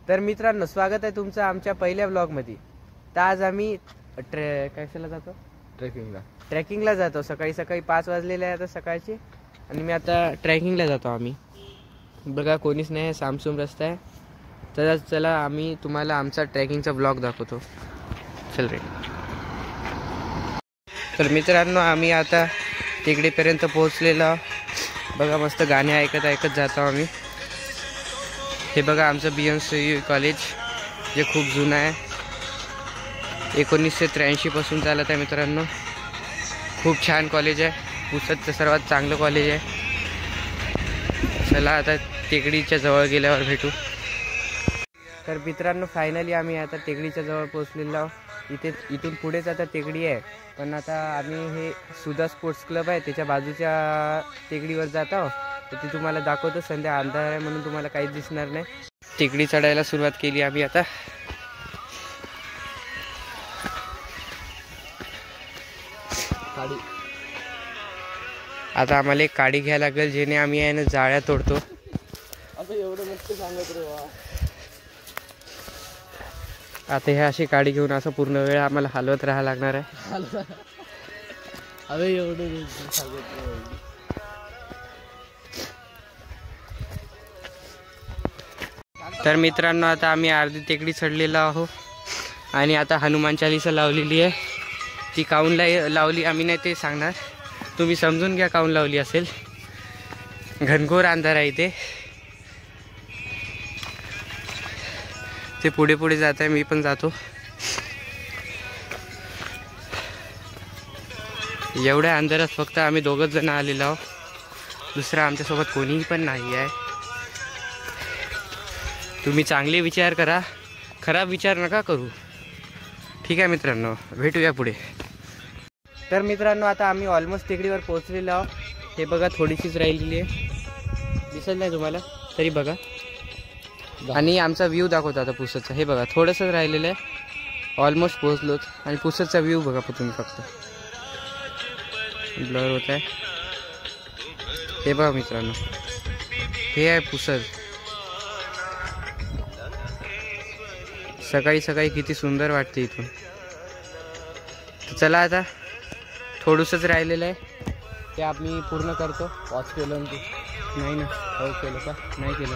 तर मित्रांनो, स्वागत आहे तुमचं आमच्या पहिल्या ब्लॉगमध्ये। तर आज आम्ही कशाला जातो? ट्रेकिंगला जातो। सकाळी 5 वाजलेले आहे आता सकाळचे, आणि मी आता ट्रेकिंगला जातो। आम्ही बघा कोणीच नाही, सामसूम रस्ता आहे। तर चला आम्ही तुम्हाला आमचा ट्रेकिंगचा ब्लॉग दाखवतो। चल रे। तर मित्रांनो, आम्ही आता टेकडीपर्यंत पोहोचलेलो। बघा मस्त गाणे ऐकत ऐकत जातो आम्ही। हे बघा आमचं BMC कॉलेज, जे खूप जुनं आहे, 1983 पासून चालत आहे मित्रांनो। खूप छान कॉलेज आहे, पुसदचं सर्वात चांगलं कॉलेज आहे। चला आता टेकडीच्या जवळ गेल्यावर भेटू। तर मित्रांनो, फायनली आम्ही आता टेकडीच्या जवळ पोहोचलेलो आहोत। इथून पुढेच आता टेकडी आहे, पण आता आम्ही हे सुधा स्पोर्ट्स क्लब आहे त्याच्या बाजूच्या टेकडीवर जात आहोत। तर ती तुम्हाला दाखवतो। संध्या अंधार आहे म्हणून तुम्हाला काहीच दिसणार नाही। टेकडी चढायला सुरुवात केली आम्ही आता। आता आम्हाला एक काडी घ्यायला लागेल, जेणे आम्ही आहे ना जाळ्या तोडतो। आता हे अशी काडी घेऊन असं पूर्ण वेळ आम्हाला हलवत राहायला लागणार आहे। तर मित्रांनो, आता आम्ही अर्धी टेकडी चढलेलो आहोत, आणि आता हनुमान चालीसा लावलेली आहे। ती काऊन लावली आम्ही नाही ते सांगणार, तुम्ही समजून घ्या काऊन लावली असेल। घनघोर अंधार आहे इथे। ते पुढे पुढे जात आहे, मी पण जातो। एवढ्या अंधारात फक्त आम्ही दोघंच जण आलेलो आहोत, दुसरं आमच्यासोबत कोणीही पण नाही आहे। तुम्ही चांगले विचार करा, खराब विचार नका करू, ठीक आहे मित्रांनो? भेटूया पुढे। तर मित्रांनो, आता आम्ही ऑलमोस्ट टेकडीवर पोहोचलेलो आहोत। हे बघा थोडीशीच राहिलेली आहे, दिसत नाही तुम्हाला तरी बघा। आणि आमचा व्ह्यू दाखवतो आता पुसदचा। हे बघा थोडंसंच राहिलेलं आहे, ऑलमोस्ट पोहोचलोच। आणि पुसदचा व्ह्यू बघा तुम्ही, फक्त ब्लर होत आहे। हे बघा मित्रांनो, हे आहे पुसद। सकाळी सकाळी किती सुंदर वाटते इथून। चला आता थोडंसंच राहिलेलं आहे, ते आम्ही पूर्ण करतो। पॉज केलं नाही ना? पॉज केलं का? नाही केलं।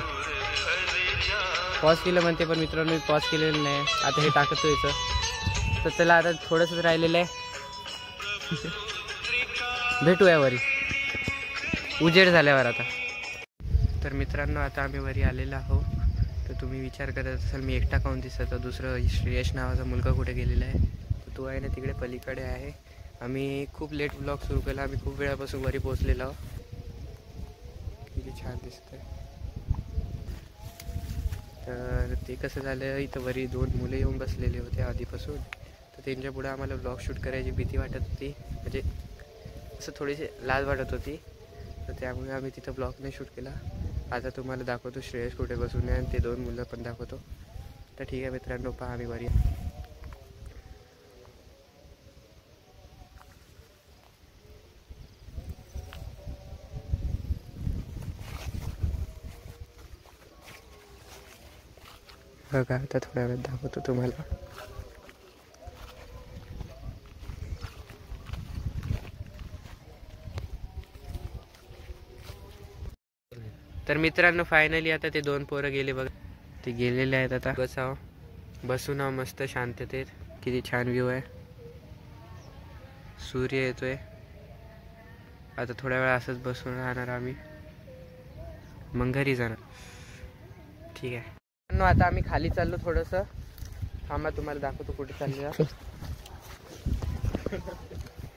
पॉज केलं म्हणते, पण मित्रांनो मी पॉज केलेलं नाही। आता हे टाकतो याचं। तर चला आता थोडंसंच राहिलेलं आहे, भेटूया वरी उजेड झाल्यावर आता। तर मित्रांनो, आता आम्ही वरी आलेलो आहोत। तर तुम्ही विचार करत असाल मी एकटा काऊन दिसत, दुसरं श्रेयश नावाचा मुलगा कुठे गेलेला आहे? तर तो आहे ना तिकडे पलीकडे आहे। आम्ही खूप लेट ब्लॉग सुरू केला, आम्ही खूप वेळापासून वरी पोहोचलेलो आहोत। किती छान दिसत आहे। तर ते कसं झालं, इथं वरी 2 मुले येऊन बसलेले होते आधीपासून। तर त्यांच्या पुढे आम्हाला ब्लॉग शूट करायची भीती वाटत होती, म्हणजे असं थोडीशी लाज वाटत होती। तर त्यामुळे आम्ही तिथं ब्लॉग नाही शूट केला। आता तुम्हाला दाखवतो श्रेयश कुठे बसून आहे, आणि ते 2 मुलं पण दाखवतो। तर ठीक आहे मित्रांनो, पहा आम्ही वरी बघा। आता थोड्या वेळात दाखवतो तुम्हाला। तर मित्रांनो, फायनली आता ते 2 पोरं गेले बघा, ते गेलेले आहेत। आता बसून मस्त शांततेत। किती छान व्ह्यू आहे, सूर्य येतोय। आता थोड्या वेळा असंच बसून राहणार आम्ही, मग घरी जाणार, ठीक आहे? आता आम्ही खाली चाललो थोडंसं, थांबा तुम्हाला दाखवतो कुठे चाललो।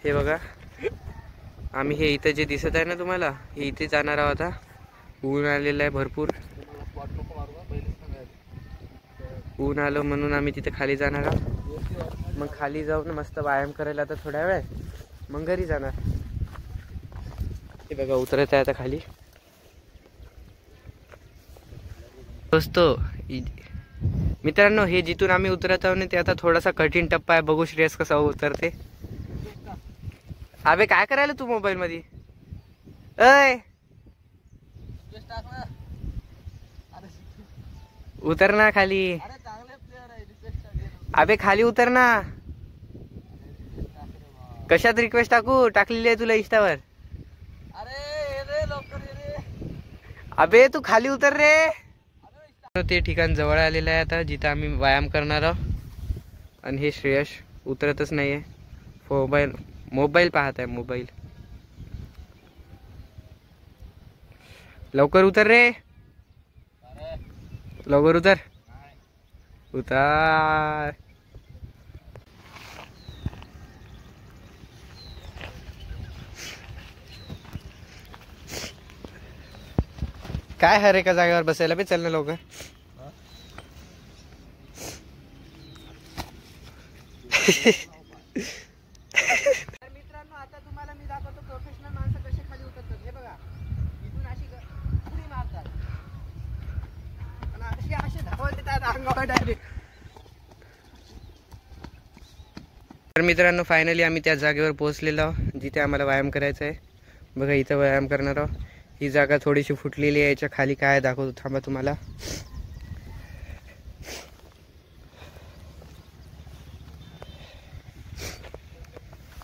हे बघा, आम्ही हे इथं जे दिसत आहे ना तुम्हाला, हे इथे जाणार आहोत। आता ऊन आलेलं आहे भरपूर, ऊन आलं म्हणून आम्ही तिथे खाली जाणार आहोत। मग खाली जाऊन मस्त व्यायाम करायला आता थोड्या वेळ, मग घरी जाणार। हे बघा उतरत आहे आता खाली। दोस्तो मित्रांनो, हे जिथून आम्ही उतरत आहोत ना, ते आता थोडासा कठीण टप्पा आहे। बघू श्रेयस कसा उतरते। अबे काय करायला तू मोबाईल मध्ये? अय उतर ना खाली. अबे खाली उतर ना. कशात रिक्वेस्ट टाकलेली आहे तुला इंस्टावर. अबे तू खाली उतर रे. ते ठिकाण जवळ आलेलं आहे आता जिथं आम्ही व्यायाम करणार आहोत. आणि हे श्रेयश उतरतच नाहीये. मोबाईल पाहत आहे मोबाईल. लवकर उतर रे. लवकर उतर. उतर. काय हर एका जागेवर बसायला बे. चल ना लवकर. मित्रांनो आता तुम्हाला मी दाखवतो प्रोफेशनल माणसं कसे खाली उतरतात. हे बघा इथून अशी उडी मारतात आणि अशी धावत येतात अंगावर डायरेक्ट. तर मित्रांनो फायनली आम्ही त्या जागेवर पोहोचलेलो आहोत जिथे आम्हाला व्यायाम करायचा आहे. बघा इथं व्यायाम करणार आहोत. ही जागा थोडीशी फुटलेली आहे. याच्या खाली काय दाखवतो थांबा तुम्हाला.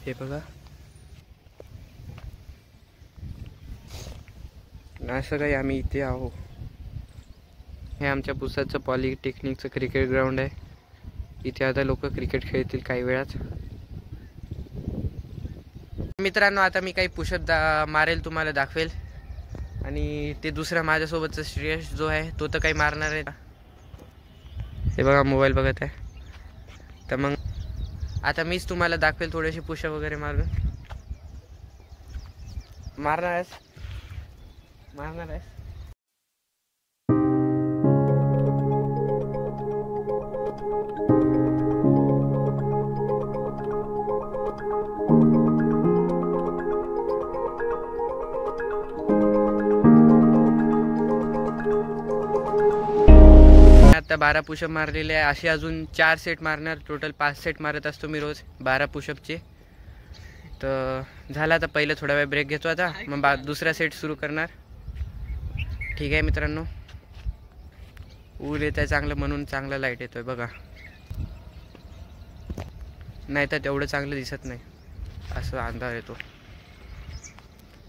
हे बघा असं काही आम्ही इथे आहो. हे आमच्या पुसाचं पॉलिटेक्निकचं क्रिकेट ग्राउंड आहे. इथे आता लोक क्रिकेट खेळतील काही वेळात. मित्रांनो आता मी काही पुशअप मारेल तुम्हाला दाखवेल. आणि ते दुसरा माझ्यासोबतचा श्रेयश जो आहे तो तर काही मारणार आहे. हे बघा मोबाईल बघत आहे. तर मग आता मीच तुम्हाला दाखवेल थोडेसे पुशअप वगैरे मारून. मारणार आहेस. आता 12 पुशअप मारलेले आहे. असे अजून 4 सेट मारणार. टोटल 5 सेट मारत असतो मी रोज 12 पुशअपचे. तर झाला आता पहिलं थोडा वेळ ब्रेक घेतो आता मग दुसरा सेट सुरू करणार. ठीक आहे मित्रांनो. ऊर येत आहे चांगलं म्हणून चांगला लाईट येतोय बघा. नाही तर तेवढं चांगलं दिसत नाही असं अंधार येतो.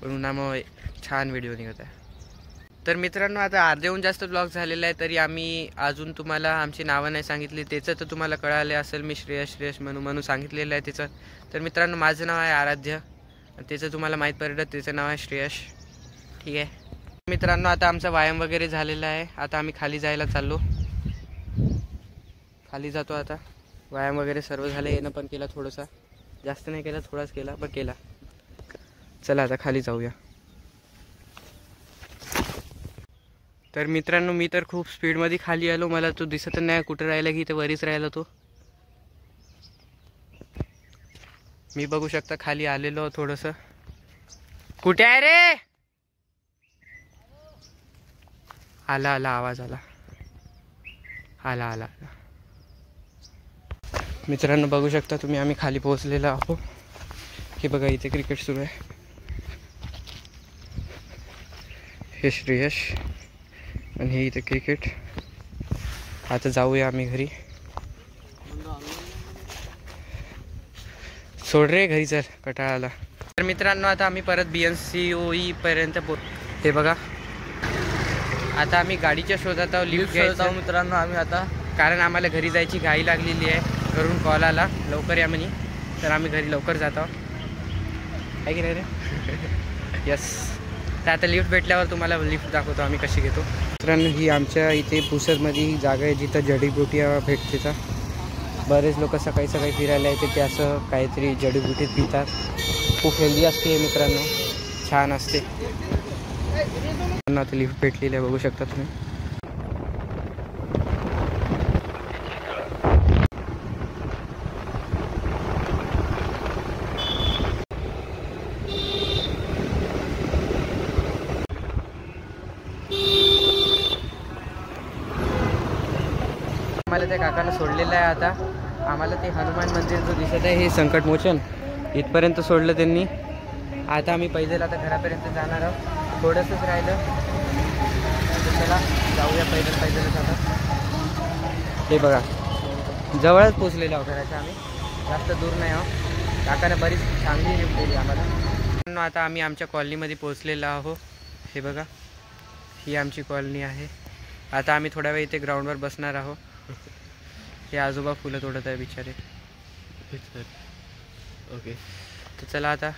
पण उन्हामुळे छान व्हिडिओ निघत आहे. तर मित्रांनो आता अर्ध्याहून जास्त ब्लॉग झालेला आहे तरी आम्ही अजून तुम्हाला आमची नावं नाही सांगितली. त्याचं तर तुम्हाला कळाले असेल. मी श्रेयश म्हणून सांगितलेलं आहे त्याचं. तर मित्रांनो माझं नाव आहे आराध्य. त्याचं तुम्हाला माहीत पडलं त्याचं नाव आहे श्रेयश. ठीक आहे मित्रांनो आता आमचा व्यायाम वगैरे झालेला आहे. आता आम्ही खाली जायला चाललो. खाली जातो आता. व्यायाम वगैरे सर्व झालं. येणं पण केला थोडंसा. जास्त नाही केला थोडाच केला पण केला. चला आता खाली जाऊया. तर मित्रांनो मी तर खूप स्पीडमध्ये खाली आलो. मला तो दिसत नाही कुठं राहिला की ते वरीच राहिला तो. मी बघू शकता खाली आलेलो थोडंसं. कुठे आहे रे. आला आवाज आला. मित्रांनो बघू शकता तुम्ही आम्ही खाली पोहोचलेलो आहोत. हे बघा इथे क्रिकेट सुरू आहे. हे श्रेयश आणि हे इथे क्रिकेट. आता जाऊया आम्ही घरी. सोड रे घरी चल कटाळा आला. तर मित्रांनो आता आम्ही परत BNCOE पर्यंत हे बघा आता आम्ही गाडीच्या शोधात आहोत. लिफ्ट घ्यायचा मित्रांनो आम्ही आता. कारण आम्हाला घरी जायची घाई लागलेली आहे. घरून कॉल आला लवकर या म्हणे. तर आम्ही घरी लवकर जात आहोत. आहे की नाही रे. यस. तर आता लिफ्ट भेटल्यावर तुम्हाला लिफ्ट दाखवतो आम्ही कशी घेतो. मित्रांनो ही आमच्या इथे पुसदमध्ये ही जागा आहे जिथं जडीबुटी भेटते. बरेच लोक सकाळी फिरायला येते ते असं काहीतरी जडीबुटी पितात. खूप हेल्दी असते मित्रांनो. छान असते. आता लिफ्ट भेटलेली आहे बघू शकता तुम्ही. आम्हाला त्या काकांना सोडलेलं आहे. आता आम्हाला ते हनुमान मंदिर जो दिसत आहे हे संकटमोचन इथपर्यंत सोडलं त्यांनी. आता आम्ही पैदल आता घरापर्यंत जाणार आहोत. थोडंसंच राहिलं. चला जाऊया पैदलच आता. हे बघा जवळच पोचलेलो आहोत घराच्या आम्ही, जास्त दूर नाही आहोत. काकानं बरीच चांगली लिफ्ट दिली आम्हाला. आता आम्ही आमच्या कॉलनीमध्ये पोचलेलो आहोत. हे बघा ही आमची कॉलनी आहे. आता आम्ही थोड्या वेळ इथे ग्राउंडवर बसणार आहोत. हे आजोबा फुलं तोडत आहे बिचारे. ओके तर चला आता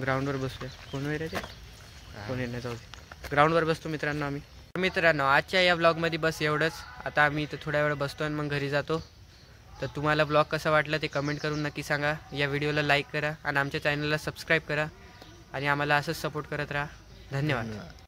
ग्राउंडवर बसूया. कोण वगैरे ते कोण येणार जाऊ दे. ग्राउंडवर बसतो मित्रांनो आम्ही. मित्रांनो आजच्या या ब्लॉगमध्ये बस एवढंच. आता आम्ही इथं थोड्या वेळ बसतो आणि मग घरी जातो. तर तुम्हाला ब्लॉग कसा वाटला ते कमेंट करून नक्की सांगा. या व्हिडिओला लाईक करा आणि आमच्या चॅनलला सबस्क्राईब करा आणि आम्हाला असंच सपोर्ट करत राहा. धन्यवाद.